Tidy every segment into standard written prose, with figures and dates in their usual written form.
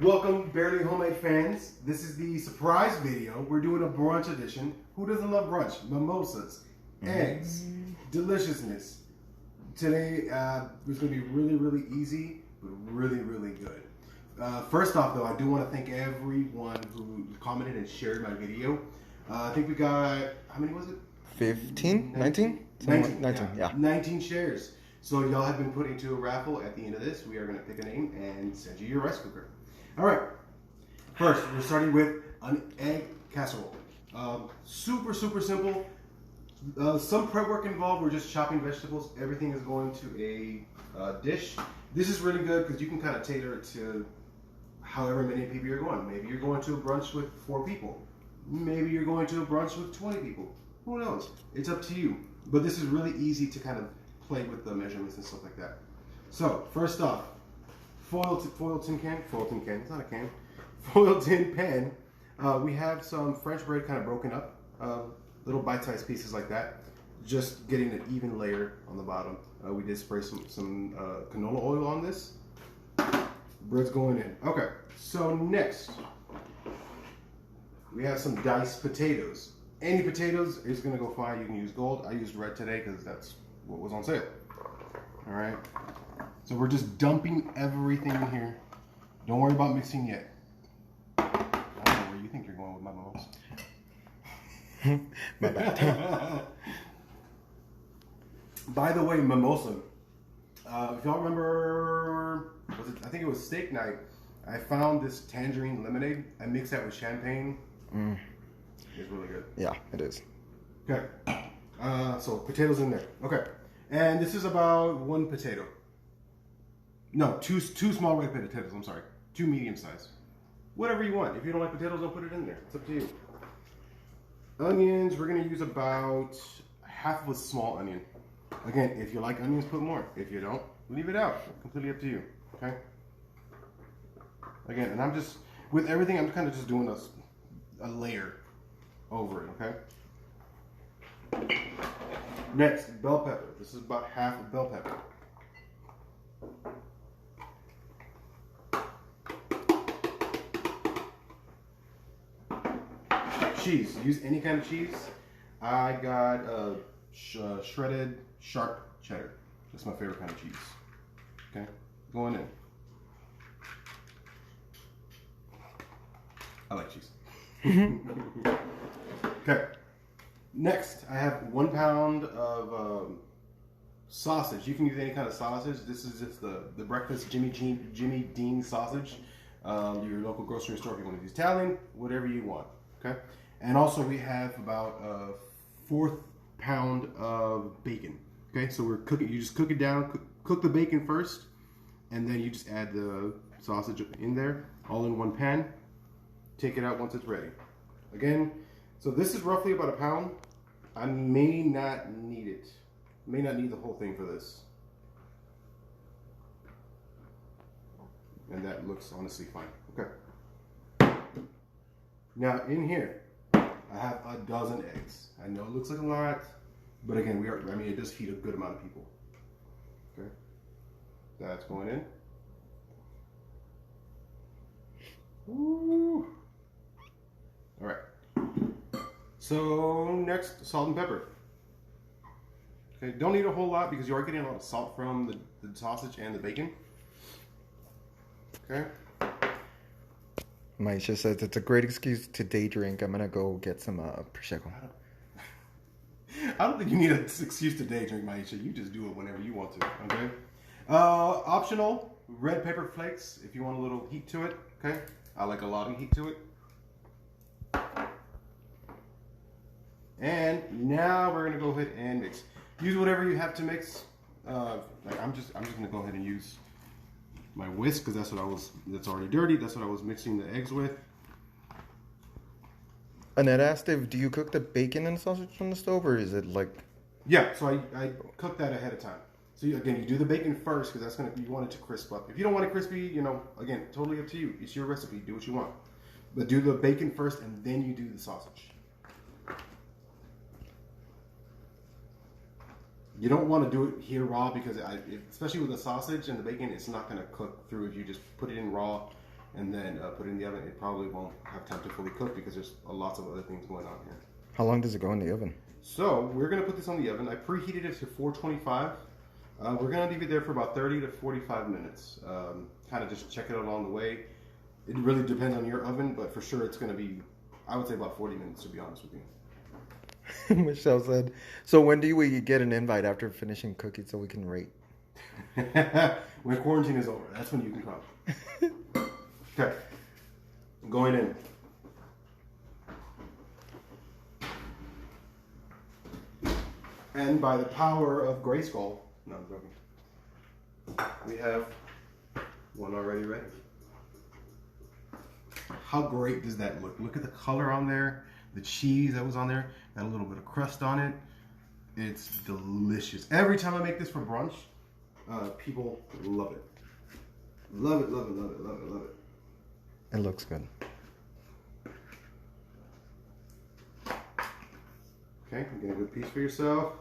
Welcome, Barely Homemade fans. This is the surprise video. We're doing a brunch edition. Who doesn't love brunch? Mimosas, eggs, deliciousness. Today, it's going to be really, really easy, but really, really good. First off, though, I do want to thank everyone who commented and shared my video. I think we got, how many was it? 15? 19? 19, yeah. 19 shares. So y'all have been put into a raffle. At the end of this, we are going to pick a name and send you your rice cooker. All right. First, we're starting with an egg casserole. Super, super simple. Some prep work involved. We're just chopping vegetables. Everything is going to a dish. This is really good because you can kind of tailor it to however many people you're going. Maybe you're going to a brunch with 4 people. Maybe you're going to a brunch with 20 people. Who knows? It's up to you. But this is really easy to kind of play with the measurements and stuff like that. So, first off, foil tin can, it's not a can, foil tin pan. We have some French bread kind of broken up, little bite-sized pieces like that, just getting an even layer on the bottom. We did spray some canola oil on this. Bread's going in. Okay, so next, we have some diced potatoes. Any potatoes is gonna go fine. You can use gold. I used red today because that's what was on sale. All right. So we're just dumping everything in here. Don't worry about mixing yet. I don't know where you think you're going with my balls. My bad. By the way, mimosa. If y'all remember, I think it was steak night. I found this tangerine lemonade. I mixed that with champagne. It's really good. Yeah, it is. Okay. So potatoes in there. Okay. And this is about 1 potato. No, two small red potatoes. I'm sorry. 2 medium size. Whatever you want. If you don't like potatoes, don't put it in there. It's up to you. Onions, we're going to use about half of a small onion. Again, if you like onions, put more. If you don't, leave it out. Completely up to you. Okay? Again, and I'm just, with everything, I'm kind of just doing a layer over it, okay? Next, bell pepper. This is about half a bell pepper. Cheese. Use any kind of cheese. I got shredded sharp cheddar. That's my favorite kind of cheese. Okay, going in. I like cheese. Okay. Next, I have 1 pound of sausage. You can use any kind of sausage. This is just the breakfast Jimmy Dean sausage. Your local grocery store if you want to use Italian, whatever you want. Okay. And also we have about a 1/4 pound of bacon. Okay, so we're cooking. You just cook it down. Cook the bacon first, and then you just add the sausage in there, all in 1 pan. Take it out once it's ready. Again, so this is roughly about 1 pound. I may not need it. May not need the whole thing for this. And that looks honestly fine. Okay. Now in here, I have a dozen eggs. I know it looks like a lot, but again, it does feed a good amount of people. Okay. That's going in. Woo. All right. So next, salt and pepper. Okay, don't need a whole lot because you are getting a lot of salt from the sausage and the bacon. Okay. Maisha says it's a great excuse to day drink. I'm gonna go get some prosecco. I don't think you need an excuse to day drink, Maisha. You just do it whenever you want to. Okay. Optional red pepper flakes if you want a little heat to it. Okay. I like a lot of heat to it. And now we're gonna go ahead and mix. Use whatever you have to mix. Like I'm just gonna go ahead and use my whisk because that's already dirty. That's what I was mixing the eggs with. Annette asked do you cook the bacon and sausage on the stove, or is it like? Yeah, so I cook that ahead of time. So you do the bacon first because you want it to crisp up. If you don't want it crispy, again, totally up to you. It's your recipe. Do what you want. But do the bacon first and then you do the sausage. You don't want to do it here raw because, especially with the sausage and the bacon, it's not going to cook through if you just put it in raw. and then put it in the oven. It probably won't have time to fully cook because there's lots of other things going on here. How long does it go in the oven? So we're gonna put this on the oven. I preheated it to 425. We're gonna leave it there for about 30 to 45 minutes. Kind of just check it along the way. It really depends on your oven, but for sure it's gonna be, I would say about 40 minutes to be honest with you. Michelle said, so when do we get an invite after finishing cooking so we can rate? When quarantine is over, that's when you can come. Okay, going in. And by the power of Grayskull, no, I'm joking. We have one already ready. How great does that look? Look at the color on there, the cheese that was on there, got a little bit of crust on it. It's delicious. Every time I make this for brunch, people love it. Love it, love it, love it, love it, love it. It looks good. Okay, get a good piece for yourself.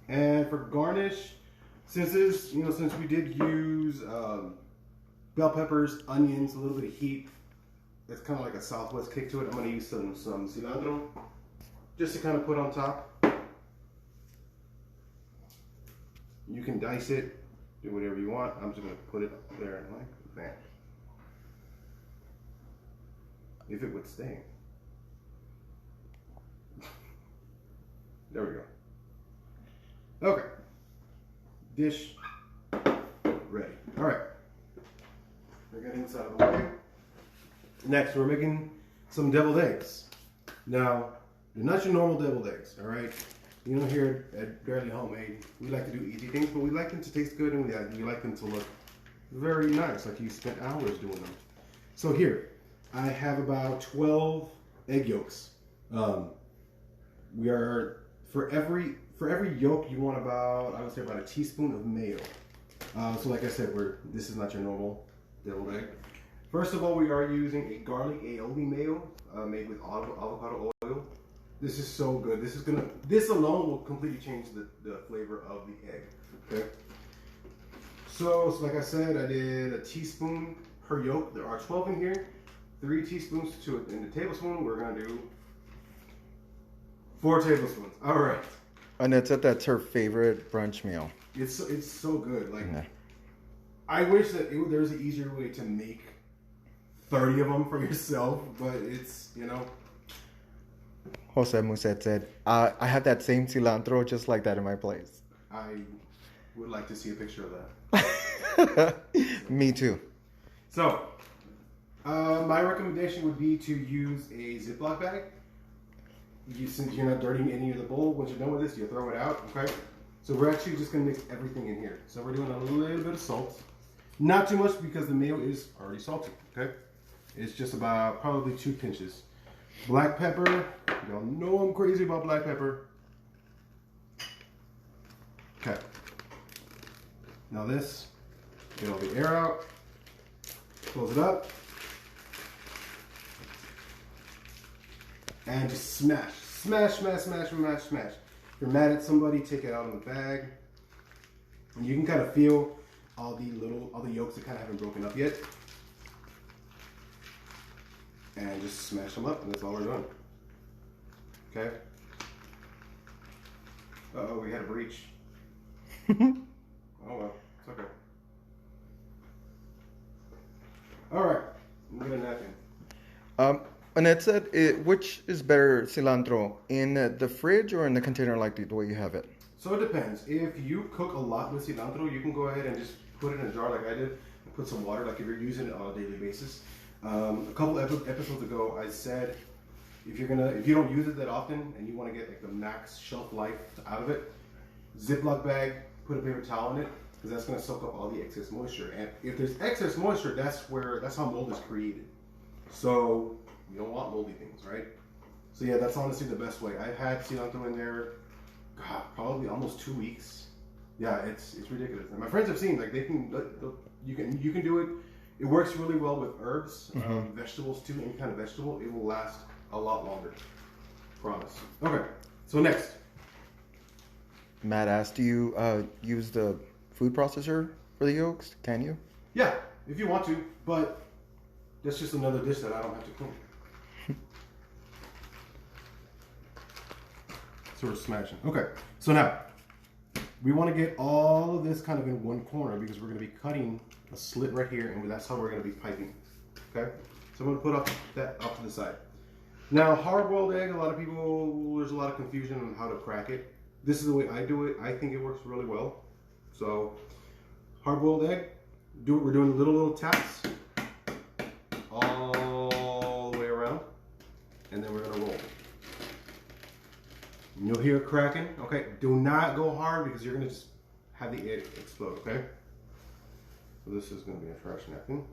And for garnish, since we did use bell peppers, onions, a little bit of heat, it's kind of like a Southwest kick to it. I'm going to use some cilantro just to kind of put on top. You can dice it, do whatever you want. I'm just going to put it there like that. If it would stay. There we go. Okay. Dish ready. All right. We're getting this out of the way. Next, we're making some deviled eggs. Now, they're not your normal deviled eggs, all right? You know, here at Barely Homemade, we like to do easy things, but we like them to taste good and we like them to look very nice, like you spent hours doing them. So here, I have about 12 egg yolks. We are, for every yolk, you want about, I would say about a teaspoon of mayo. So like I said, this is not your normal deviled egg. First of all, we are using a garlic aioli mayo made with avocado oil. This is so good. This alone will completely change the flavor of the egg. Okay. So like I said, I did a teaspoon per yolk. There are 12 in here. 3 teaspoons in the tablespoon. We're gonna do 4 tablespoons. All right. And that's her favorite brunch meal. It's so good. Like, yeah. I wish that there's an easier way to make 30 of them for yourself, but it's, you know. Jose Muset said, I have that same cilantro just like that in my place. I would like to see a picture of that. Me too. So, my recommendation would be to use a Ziploc bag. Since you're not dirtying any of the bowl, once you're done with this, you throw it out, okay? So we're actually just gonna mix everything in here. So we're doing a little bit of salt. Not too much because the mayo is already salty, okay? It's just about probably 2 pinches. Black pepper, y'all know I'm crazy about black pepper. Okay. Now this, get all the air out, close it up. And just smash. Smash, smash, smash, smash, smash. If you're mad at somebody, take it out of the bag. And you can kind of feel all the yolks that kind of haven't broken up yet. And just smash them up, and that's all we're doing. Okay? Uh-oh, we had a breach. Oh well, it's okay. Alright, I'm gonna get a napkin. Annette said, which is better cilantro, in the fridge or in the container like the way you have it? So it depends. If you cook a lot with cilantro, you can go ahead and just put it in a jar like I did, and put some water, like if you're using it on a daily basis. A couple episodes ago, I said if you don't use it that often and you want to get like the max shelf life out of it, Ziploc bag, put a paper towel in it, because that's going to soak up all the excess moisture. And if there's excess moisture, that's how mold is created. So you don't want moldy things, right? So yeah, that's honestly the best way. I've had cilantro in there, God, probably almost 2 weeks. Yeah, it's ridiculous. And my friends have seen, like, you can do it. It works really well with herbs, vegetables too, any kind of vegetable. It will last a lot longer. Promise. Okay, so next. Matt asked, do you use the food processor for the yolks? Can you? Yeah, if you want to, but that's just another dish that I don't have to clean. So we're smashing. Okay, so now we want to get all of this kind of in one corner because we're going to be cutting a slit right here, and that's how we're going to be piping. Okay, so I'm going to put that off to the side. Now, hard-boiled egg, a lot of people, there's a lot of confusion on how to crack it. This is the way I do it. I think it works really well. So, hard-boiled egg, we're doing little taps all the way around, and then we're going to roll. And you'll hear it cracking. Okay, do not go hard because you're going to just have the egg explode, okay? So this is going to be a fresh napkin.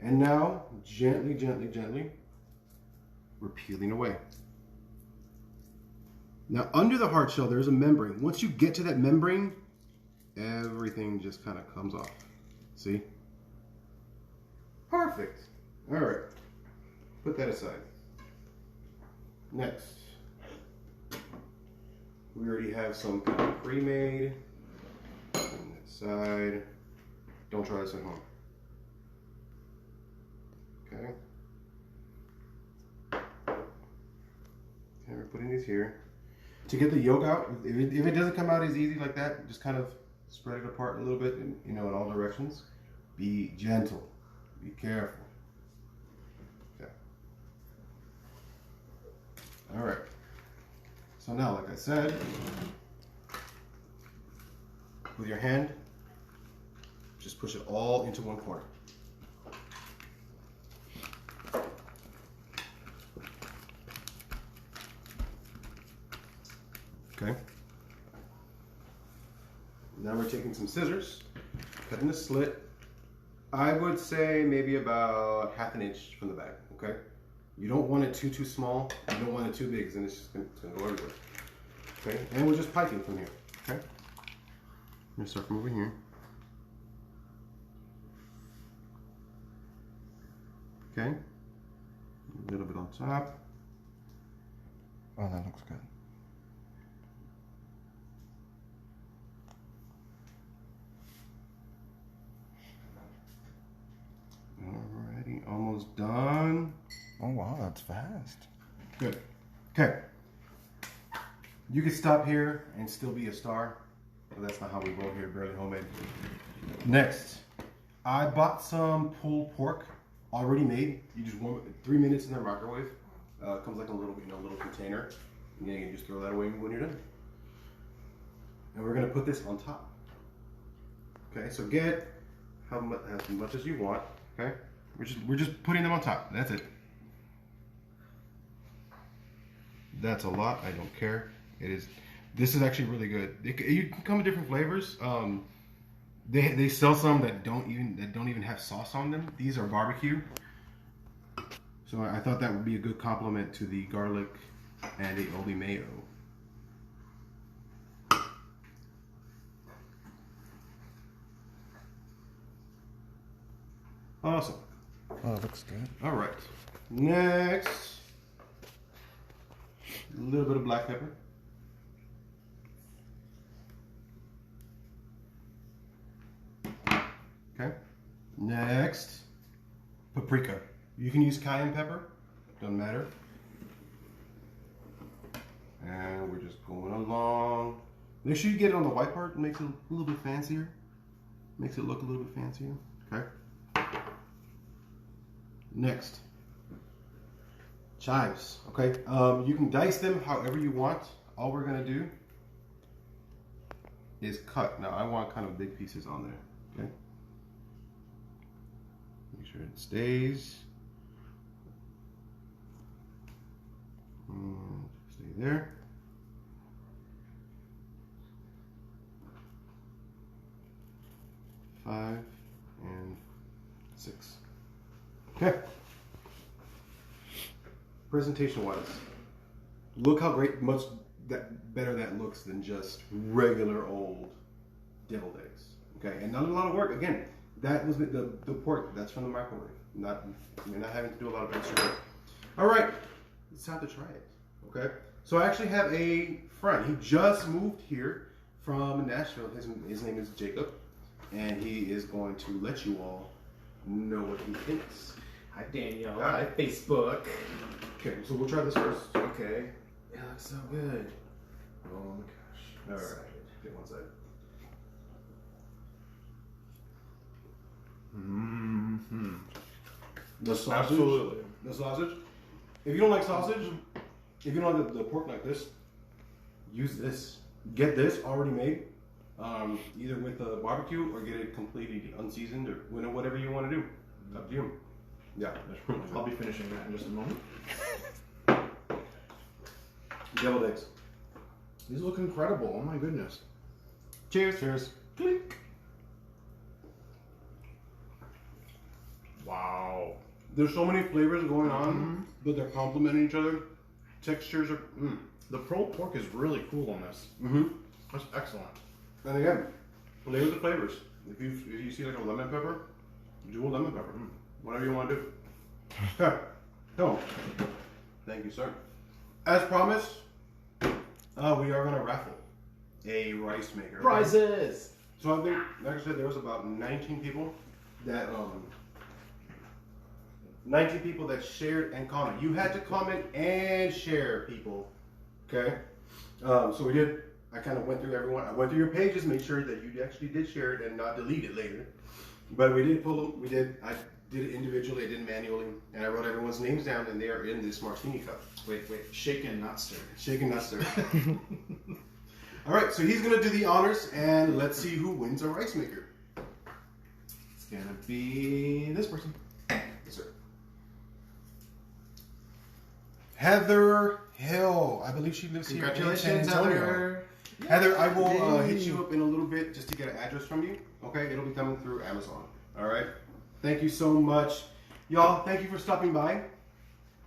And now, gently, we're peeling away. Now, under the hard shell, there's a membrane. Once you get to that membrane, everything just kind of comes off. See? Perfect. All right. Put that aside. Next, we already have some kind of pre-made. On that side. Don't try this at home. Okay. And we're putting these here. To get the yolk out, if it doesn't come out as easy like that, just kind of spread it apart a little bit, and, in all directions. Be gentle. Be careful. Okay. All right. So now, like I said, with your hand, just push it all into one corner. Okay. Now we're taking some scissors, cutting a slit. I would say maybe about 1/2 inch from the back, okay? You don't want it too small. You don't want it too big, because then it's just going to go everywhere. Okay, and we're just piping from here, okay? I'm going to start from over here. Okay, a little bit on top. Oh, that looks good. Alrighty, almost done. Oh wow, that's fast. Good. Okay. You could stop here and still be a star, but that's not how we roll here, Barely Homemade. Next, I bought some pulled pork already made. You just warm it 3 minutes in the microwave. It comes like a little, little container. And then you can just throw that away when you're done. And we're gonna put this on top. Okay, so get as much as you want. Okay, we're just putting them on top. That's it. That's a lot. I don't care. It is. This is actually really good. You can come in different flavors. They sell some that don't even have sauce on them. These are barbecue. So I thought that would be a good complement to the garlic and aioli mayo. Awesome. Oh, it looks good. All right. Next, a little bit of black pepper. Okay. Next, paprika. You can use cayenne pepper. Doesn't matter. And we're just going along. Make sure you get it on the white part. It makes it a little bit fancier. Makes it look a little bit fancier. Okay. Next, chives. Okay, you can dice them however you want. All we're gonna do is cut. Now I want kind of big pieces on there. Okay, make sure it stays. Stay there. Five and 6. Okay. Presentation wise, look how much better that looks than just regular old deviled eggs. Okay, and not a lot of work. Again, that was the pork. That's from the microwave. You're not having to do a lot of extra work. All right, it's time to try it. Okay, so I actually have a friend. He just moved here from Nashville. His name is Jacob, and he is going to let you all know what he thinks. Hi, Daniel. Hi, Facebook. Okay, so we'll try this first. Okay. It looks so good. Oh my gosh. All right. Get one side. Mm-hmm. The sausage. Absolutely. The sausage. If you don't like sausage, if you don't like the pork like this, use this. Get this already made, either with a barbecue or get it completely unseasoned or whatever you want to do. Up to you. Yeah, that's really I'll good. be finishing that in just a moment. Deviled eggs. These look incredible. Oh my goodness. Cheers. Cheers. Clink. Wow. There's so many flavors going on, but they're complementing each other. Textures are. The pulled pork is really cool on this. Mm-hmm. That's excellent. And again, flavors are flavors. If you see like a lemon pepper, do a lemon pepper. Whatever you want to do. Okay. So, thank you, sir. As promised, we are going to raffle a rice maker. okay? Prizes! So I think, like I said, there was about 19 people that 19 people that shared and commented. You had to comment and share, people. Okay. So we did. I kind of went through everyone. I went through your pages, made sure that you actually did share it and not delete it later. But we did pull them. I did it individually. I did it manually, and I wrote everyone's names down, and they are in this martini cup. Wait. Shaken, not stirred. Shaken, not stirred. All right. So he's gonna do the honors, and let's see who wins a rice maker. It's gonna be this person. Yes, sir. Heather Hill. I believe she lives here in San Antonio. Heather, I will hit you up in a little bit just to get an address from you. Okay, it'll be coming through Amazon. All right. Thank you so much, y'all. Thank you for stopping by,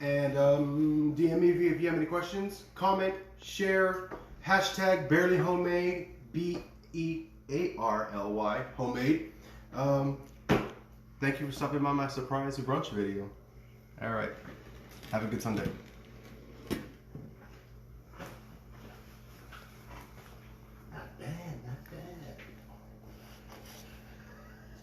and DM me if you have any questions. Comment, share, hashtag barely homemade, BEARLY homemade. Thank you for stopping by my surprise brunch video. All right. Have a good Sunday.